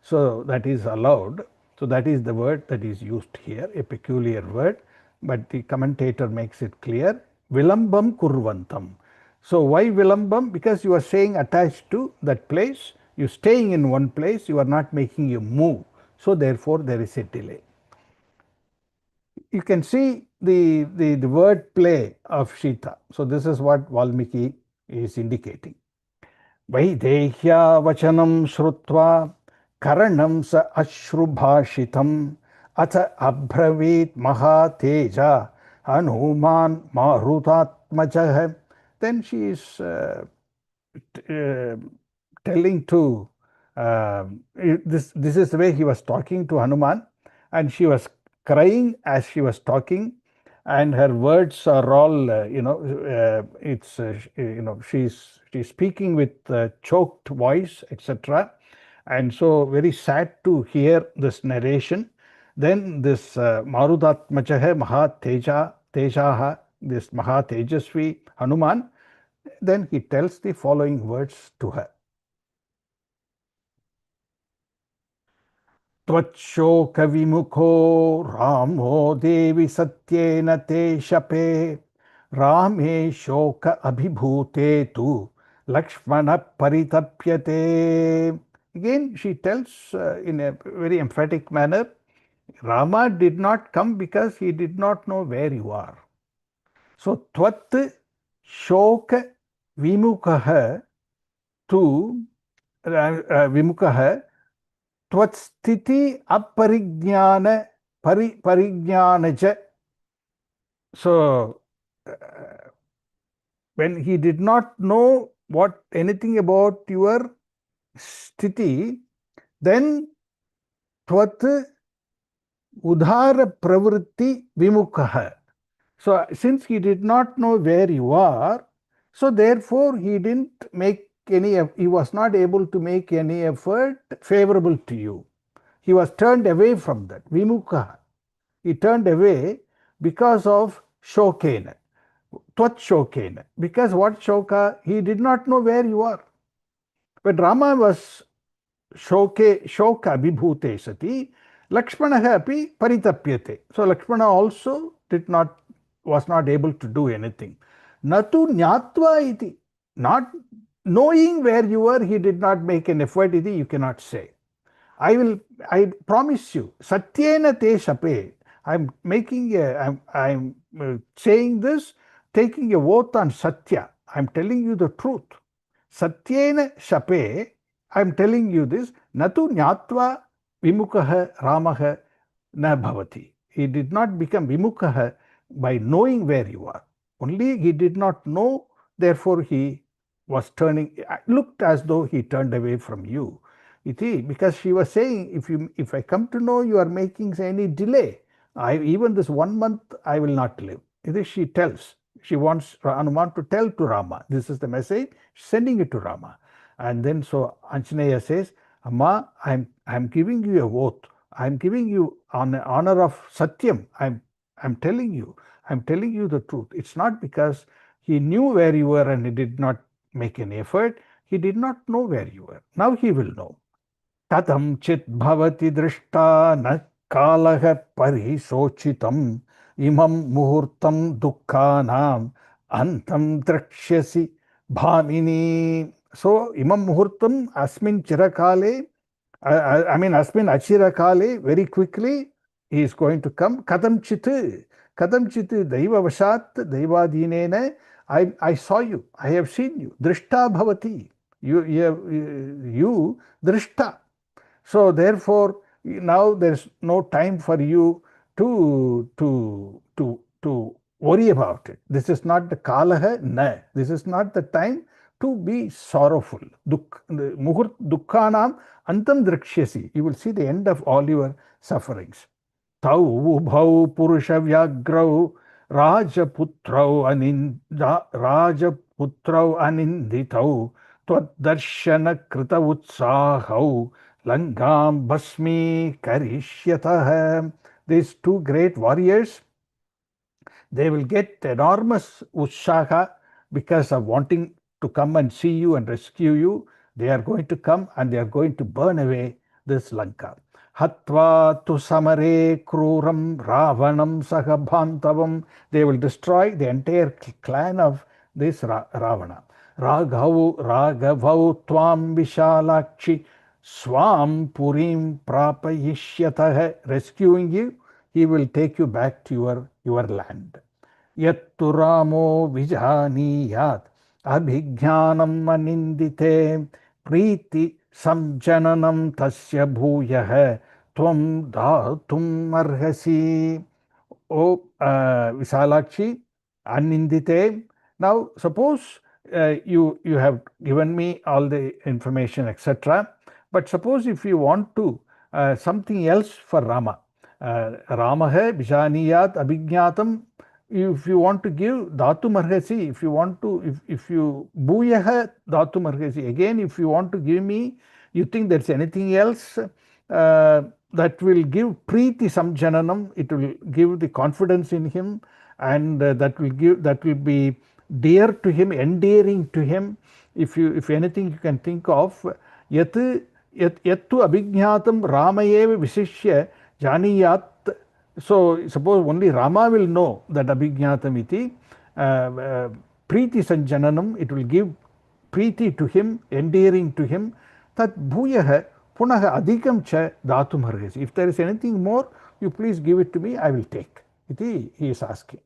So that is allowed. So that is the word that is used here, a peculiar word, but the commentator makes it clear. Vilambam kurvantam. So why vilambam? Because you are staying attached to that place. You are staying in one place. You are not making a move. So therefore there is a delay. You can see the word play of Sita. So this is what Valmiki is indicating. Vaidehya vachanam shrutva karanam sa ashrubhashitam atha abhravit mahateja hanuman marutatmajah. Then she is telling to this is the way he was talking to Hanuman, and she was crying as she was talking, and her words are all it's she's speaking with choked voice, etc. And so very sad to hear this narration. Then this Marutatmachaha Tejaha, this Mahatejasvi Hanuman, then he tells the following words to her. त्वच्छोकविमुखो रामो देवि सत्येन ते शपे रामे शोक अभिभूते tu Lakshmana paritapyate. Again, she tells in a very emphatic manner, Rama did not come because he did not know where you are. So, tvat shoka vimukaha tu vimukaha tvatsthiti aparijnana parijnanaja. So, when he did not know anything about your sthiti, then tvat udhara pravritti vimukha. So since he did not know where you are, so therefore he was not able to make any effort favorable to you. He was turned away from that. Vimukha. He turned away because of shokena. Tvat shokena. Because what shoka? He did not know where you are. When Rama was shoka vibhute sati, Lakshmana api paritapyate. So Lakshmana also was not able to do anything. Natu nyatva iti. Not knowing where you were, he did not make an effort iti, you cannot say. I promise you, satyena te shape. I'm saying this, taking a oath on satya. I'm telling you the truth. Satyena shape, I'm telling you this, natu nyatva vimukaha ramaha na bhavati. He did not become vimukaha by knowing where you are. Only he did not know, therefore he was looked as though he turned away from you. Because she was saying, if I come to know you are making any delay, even this 1 month I will not live. She tells. She wants Hanuman to tell to Rama. This is the message, sending it to Rama. And then so Anjaneya says, Amma, I'm giving you a oath. I'm giving you on honor of Satyam. I'm telling you the truth. It's not because he knew where you were and he did not make any effort. He did not know where you were. Now he will know. Katham chit bhavati drishta na kalaha parisochitam imam muhurtam dukkhanam antam drakshyasi bhamini. So imam muhurtam asmin chirakale, asmin achirakale, very quickly he is going to come. Katham chit daiva vashat daivadinena. I saw you, I have seen you. Drishta bhavati. You drishta. So therefore, now there's no time for you to worry about it. This is not the kalaha, na. This is not the time to be sorrowful. Dukkhanam antam drakshyasi. You will see the end of all your sufferings. Tau ubhau purusha vyagrau rajaputrau aninditau tvad-darshana krita utsahau langam basmi karishyatah. These two great warriors, they will get enormous utsaha because of wanting to come and see you and rescue you. They are going to come and they are going to burn away this Lanka. Hatva tu samare kruram ravanam sahabhantavam. They will destroy the entire clan of this Ravana. Raghavau tvam vishalakshi swam purim prapayishyatah. Rescuing you, he will take you back to your land. Yattu Ramo vijaniyat abhijnanam anindite priti samjananam tasya bhuyah tvam datum arhasi. O Visalakshi, anindite. Now suppose you have given me all the information, etc. But suppose if you want to something else for Rama, Ramaha Vijaniyat Abhijnatam. If you want to give Dhatu Marhasi, if you want to, if you Bhuyaha Dhatu Marhasi, again, if you want to give me, you think there's anything else that will give Preeti Samjananam, it will give the confidence in him, and that will be dear to him, endearing to him. If anything you can think of, Yattu Abhijnatam Ramayeva Visishya Janiyat. So suppose only Rama will know that Abhijnatam iti, Preeti Sanjananam, it will give Preeti to him, endearing to him. Tat Bhuyaha Punaha Adhikam cha Dhatum Hargasi. If there is anything more, you please give it to me, I will take. Iti he is asking.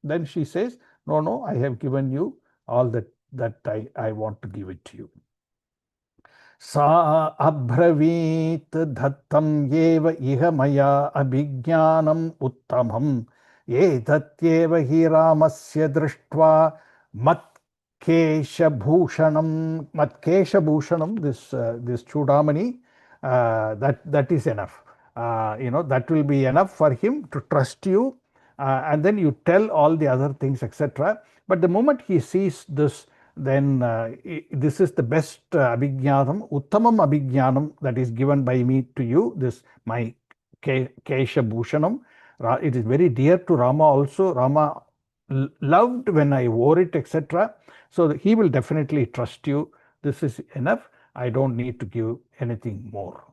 Then she says, no, I have given you all that I want to give it to you. Sa abhravit dhattam yeva iha maya abhijnanam uttamam etatyeva hi ramasya drishtva matkesha bhushanam, this chudamani, that is enough. That will be enough for him to trust you, and then you tell all the other things, etc. But the moment he sees this, then this is the best Abhijnanam, Uttamam Abhijnanam that is given by me to you, this my Kesha Bhushanam. It is very dear to Rama also. Rama loved when I wore it, etc. So he will definitely trust you. This is enough. I don't need to give anything more.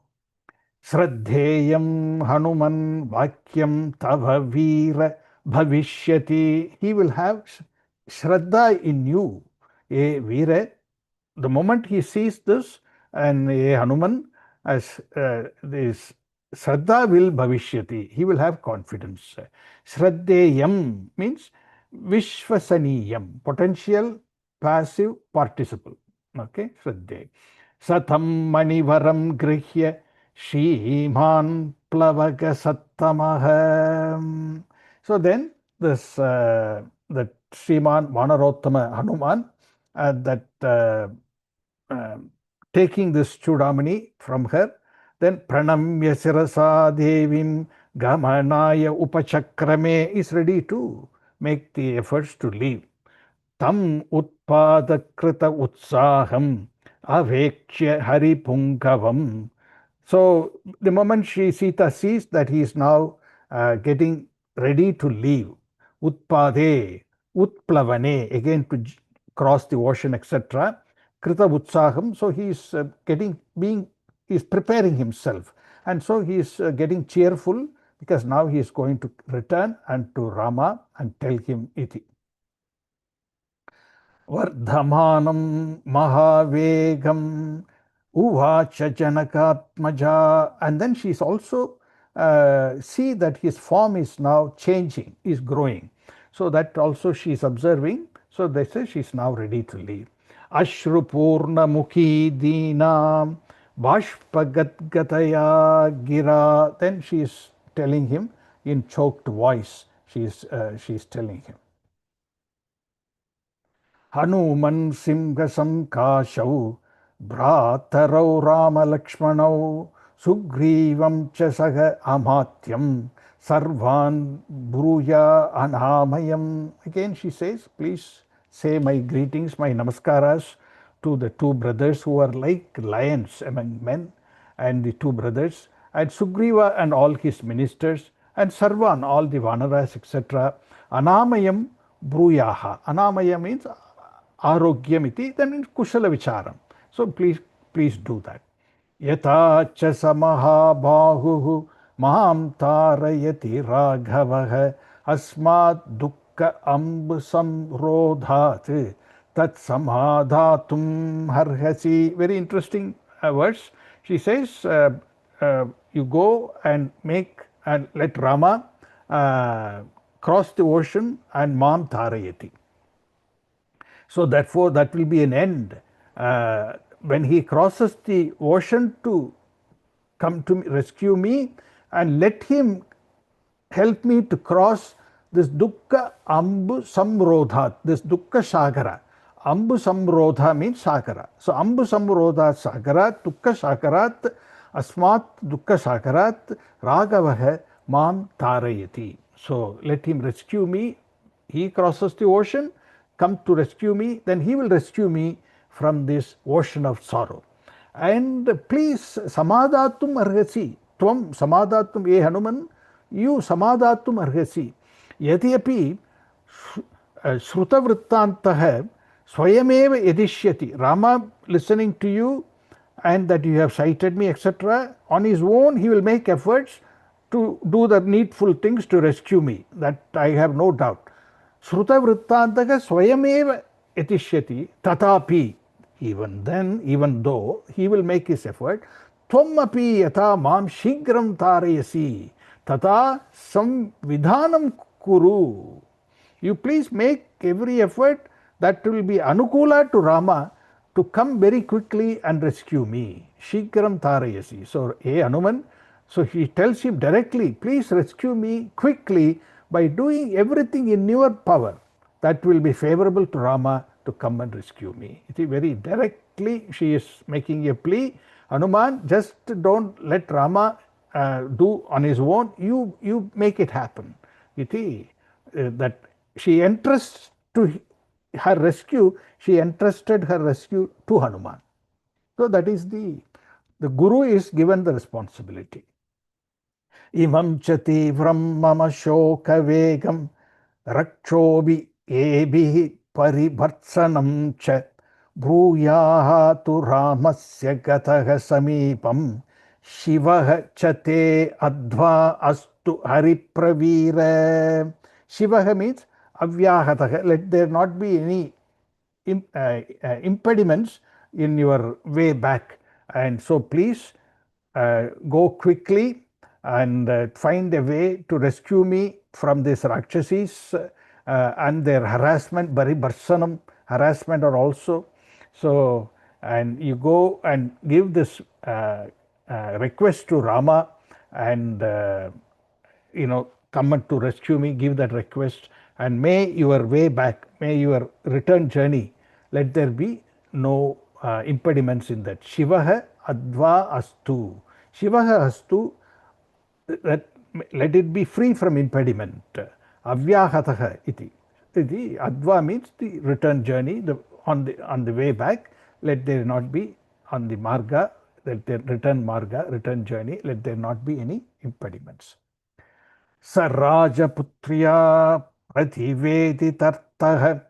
Shraddheyam Hanuman Vakyam Tava Veera Bhavishyati. He will have Shraddha in you. Veera, the moment he sees this, and Hanuman, as this Shraddha will Bhavishyati, he will have confidence. Shraddheyam means Vishwasaniyam, potential passive participle. Okay, Shraddhe. Satam Manivaram Grihya Shriman Plavaga Sattamaha. So then this that Shriman Vanarottama Hanuman, taking this Chudamani from her, then Pranamya Sirasa Devim Gamanaya Upachakrame is ready to make the efforts to leave. Tam Utpadakrita Utsaham Avekshya Hari Pungavam. So the moment Sita sees that he is now getting ready to leave, Utpade, Utplavane, again to cross the ocean, etc. Krita Utsaham, so he is preparing himself, and so he is getting cheerful, because now he is going to return and to Rama and tell him iti. Vardhamanam Mahavegam Uvacha Janakatmaja. And then she is also see that his form is now changing, is growing. So that also she is observing. So they say she is now ready to leave. Ashrupurna Mukhi Dina Bashpagatgataya Gira. Then she is telling him in choked voice. She is telling him. Hanuman Simha Samkashau Bhratarau Rama Lakshmanau Sugrivam Chasaga Amatyam Sarvan Bruya Anamayam. Again she says, please say my greetings, my namaskaras to the two brothers who are like lions among men, and the two brothers, and Sugriva and all his ministers, and Sarvan, all the Vanaras, etc. Anamayam Bruyaha. Anamaya means Arogyamiti, that means Kushala Vicharam. So please Please do that. Yata cha samaha bahuhu maham tarayati raghavaha asmat dukkha ambusam rodhat tat samadhatum harhasi. Very interesting words. She says, you go and make and let Rama cross the ocean and mam tarayati. So therefore, that will be an end. When he crosses the ocean to come to rescue me, and let him help me to cross this dukkha ambu samrodhat, this dukkha sagara. Ambu samrodha means sagara. So ambu samrodha sagarat, dukkha sagarat, asmat dukkha sagarat, ragavaha mam tarayati. So let him rescue me. He crosses the ocean, come to rescue me, then he will rescue me from this ocean of sorrow. And please, samadhatum arhasi. Tvam samadhatum, e Hanuman, you samadhatum arhasi. Yadyapi shruta vrittantah swayameva yadishyati. Rama listening to you and that you have cited me, etc. On his own, he will make efforts to do the needful things to rescue me. That I have no doubt. Shruta vrittantaka swayameva yatishyati tatapi. Even then, even though he will make his effort, Twamapi yata mam shigram tarayasi tata samvidhanam kuru. You please make every effort that will be anukula to Rama to come very quickly and rescue me. Shigram tarayasi. So, Hanuman, so he tells him directly, please rescue me quickly by doing everything in your power that will be favorable to Rama to come and rescue me. It is very directly she is making a plea. Hanuman, just don't let Rama do on his own. You make it happen. It is that she entrusts to her rescue. She entrusted her rescue to Hanuman. So that is the Guru is given the responsibility. Imam chati mama shoka vegam rakshobi ebihi paribharsanam cha bhruyaha tu ramasya gataha samipam shivaha chate adva astu haripravira. Shivaha means avyahataha. Let there not be any impediments in your way back, and so please go quickly and find a way to rescue me from these Rakshasis and their harassment, Baribarsanam, harassment are also. So, and you go and give this request to Rama and come to rescue me, give that request, and may your way back, may your return journey, let there be no impediments in that. Shivaha adva astu. Shivaha astu, let it be free from impediment. Avyahataha iti. Adva means the return journey, on the way back, let there not be on the marga, return journey, let there not be any impediments. Sarrajaputriya prathivedittartah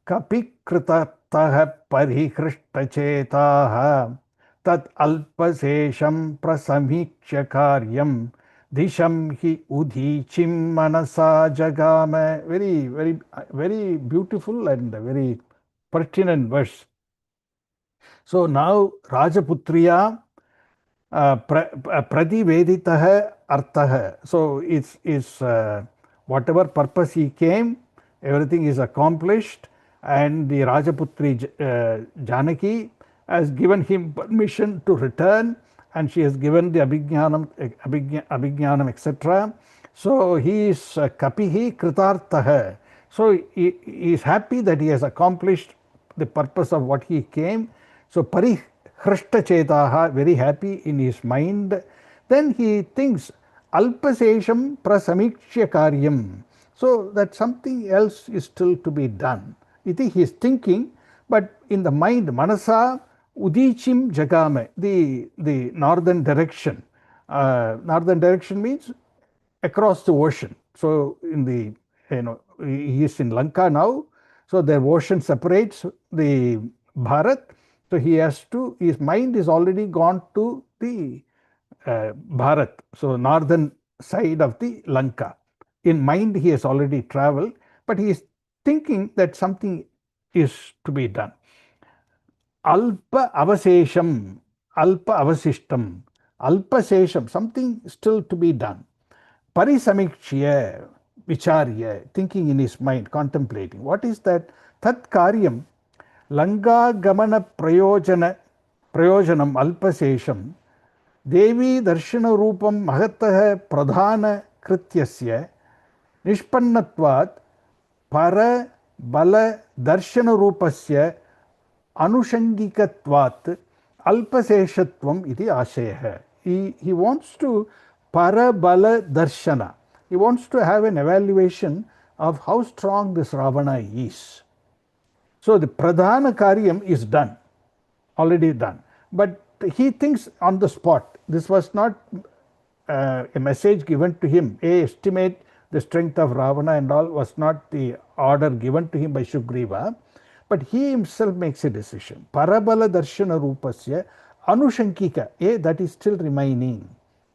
kapikritartah parihrishtachetāh tat alpasesham prasamikshya karyam disham hi udhichim manasa jagama. Very, very, very beautiful and very pertinent verse. So now Rajaputriya Prativeditaha Arthaha. So it's whatever purpose he came, everything is accomplished, and the Rajaputri Janaki has given him permission to return, and she has given the Abhignanam, etc. So he is Kapihi Kritarthaha. So he is happy that he has accomplished the purpose of what he came. So Hrishtachetaha, very happy in his mind. Then he thinks, Alpasesham prasamikshya karyam. So that something else is still to be done. Iti he is thinking, but in the mind, Manasa Udichim Jagame, the northern direction. Northern direction means across the ocean. So in the, he is in Lanka now. So the ocean separates the Bharat. So he has to, his mind is already gone to the Bharat, so northern side of the Lanka. In mind, he has already traveled, but he is thinking that something is to be done. Alpa avasesham, alpa avasishtam, alpasesham, something still to be done. Parisamikshya, vicharya, thinking in his mind, contemplating. What is that? Tat karyam Langa gamana prayojanam alpasesham Devi darshana rupam mahatah pradhana krityasya nishpannatvat para bala darshana rupasya anushangikatvat alpaseshatvam iti ashayah. He wants to parabala darshana. He wants to have an evaluation of how strong this Ravana is. So the pradhana karyam is done, already done. But he thinks on the spot. This was not a message given to him. Estimate the strength of Ravana and all was not the order given to him by Sugriva. But he himself makes a decision. Parabala darshana rupasya anushankika. That is still remaining.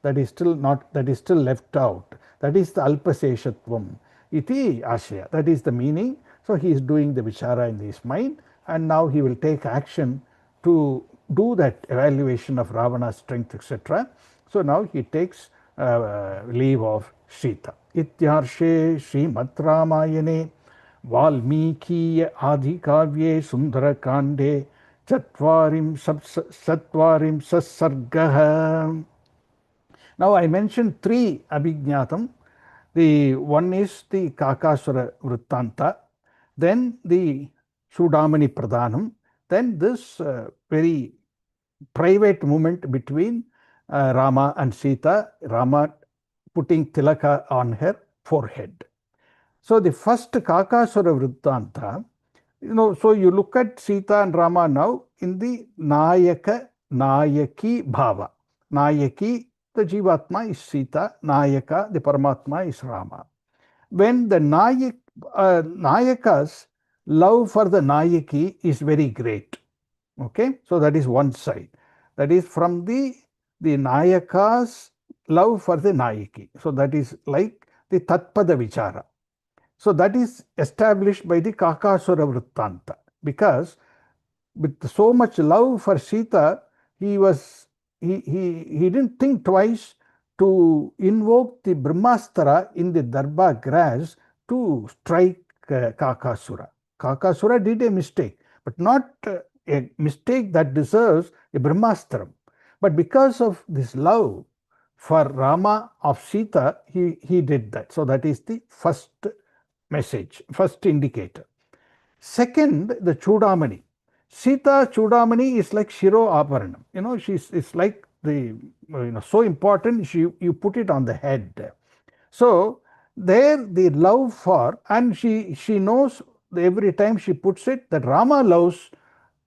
That is still not, that is still left out. That is the alpaseshatvam. Iti ashaya. That is the meaning. So he is doing the vichara in his mind, and now he will take action to do that evaluation of Ravana's strength, etc. So now he takes leave of Sita. Ityarshe Srimad Ramayane Valmiki Adhikavye Sundara Kande Chatvarim Sassargaha. Now I mentioned 3 Abhijnatam. The one is the Kakasura Vrittanta, then the Chudamani Pradhanam, then this very private moment between Rama and Sita, Rama putting tilaka on her forehead. So the first Kakasura Vrittanta, so you look at Sita and Rama now in the Nayaka, Nayaki Bhava. Nayaki, the Jivatma is Sita, Nayaka, the Paramatma is Rama. When the Nayaka's love for the Nayaki is very great. Okay, so that is one side. That is from the Nayaka's love for the Nayaki. So that is like the Tatpada Vichara. So that is established by the Kakasura Vrittanta, because with so much love for Sita, he didn't think twice to invoke the Brahmastra in the Darbar grass to strike Kakasura. Kakasura did a mistake, but not a mistake that deserves a Brahmastram. But because of this love for Rama of Sita, he did that. So that is the first message, first indicator. Second, the Chudamani. Sita Chudamani is like Shiro Aparanam. It's like the, so important, you put it on the head. So there the love for, and she knows every time she puts it that Rama loves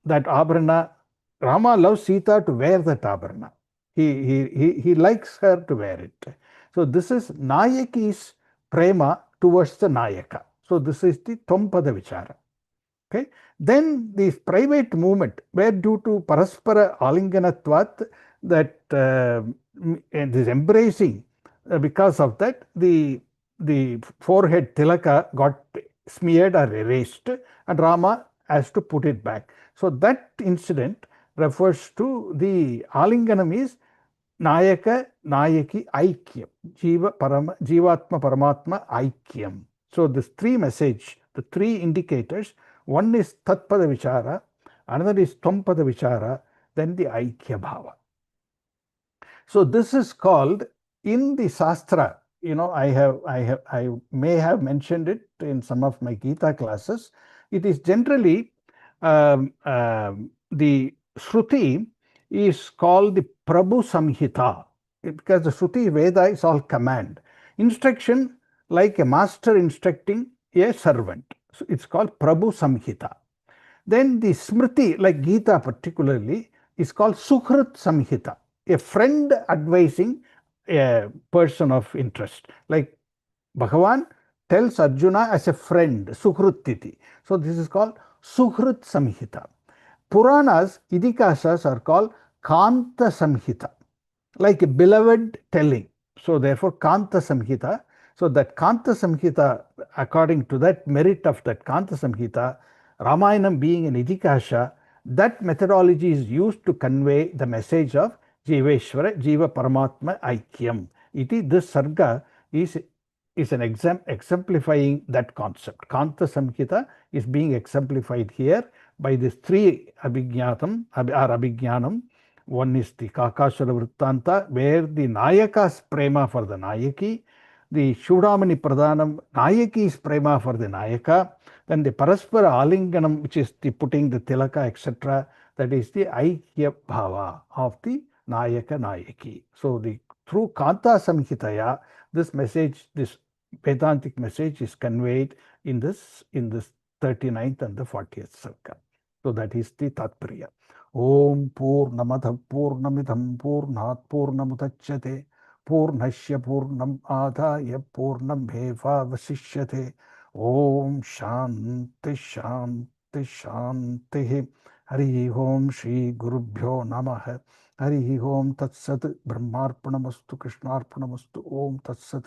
that Abrana. Rama loves Sita to wear that Abrana. He likes her to wear it. So this is Nayaki's prema towards the Nayaka. So this is the Tompada Vichara. Okay. Then the private movement, where due to Paraspara Alinganatvat, that and this embracing, because of that, the forehead tilaka got smeared or erased, and Rama has to put it back. So that incident refers to the Alinganam is Nayaka, Nayaki, Aikyam, Jivatma, Paramatma, Aikyam. So this 3 message, the 3 indicators, one is Tatpada Vichara, another is Thampada Vichara, then the Aikya Bhava. So this is called in the Shastra. I may have mentioned it in some of my Gita classes. It is generally the Shruti is called the Prabhu Samhita, because the Shruti Veda is all command. Instruction like a master instructing a servant. So it's called Prabhu Samhita. Then the Smriti, like Gita particularly, is called Suhrit Samhita, a friend advising a person of interest. Like Bhagavan tells Arjuna as a friend, Suhrititi. So this is called Suhrit Samhita. Puranas, Idikasas are called Kanta Samhita, like a beloved telling. So therefore Kanta Samhita. So that Kanta Samhita, according to that merit of that Kanta Samhita, Ramayanam being an Idikasha, that methodology is used to convey the message of Jiveshwara, Jiva Paramatma Aikyam. This Sarga is an exemplifying that concept. Kanta Samhita is being exemplified here by these three Abhigyatam or Abhignanam. One is the Kakashara Vrittanta, where the Nayaka's prema for the Nayaki, the Shudamani Pradhanam, Nayaki's prema for the Nayaka, then the Paraspara Alinganam, which is the putting the Tilaka, etc., that is the Aikya Bhava of the Nayaka Nayaki. So through Kanta Samhitaya, this message, this Vedantic message is conveyed in this 39th and the 40th Sarga. So that is the Tatparya. Om Purnamada Purnamidam Purnat Purnamudachyate Purnasya Purnam Adaya Purnameva Vasishyate. Om Shanti Shanti Shanti. Hari Om Shri Gurubhyo Namaha. Hari Om Tat Sat Brahmarpanamastu Krishnarpanamastu. Om Tat Sat.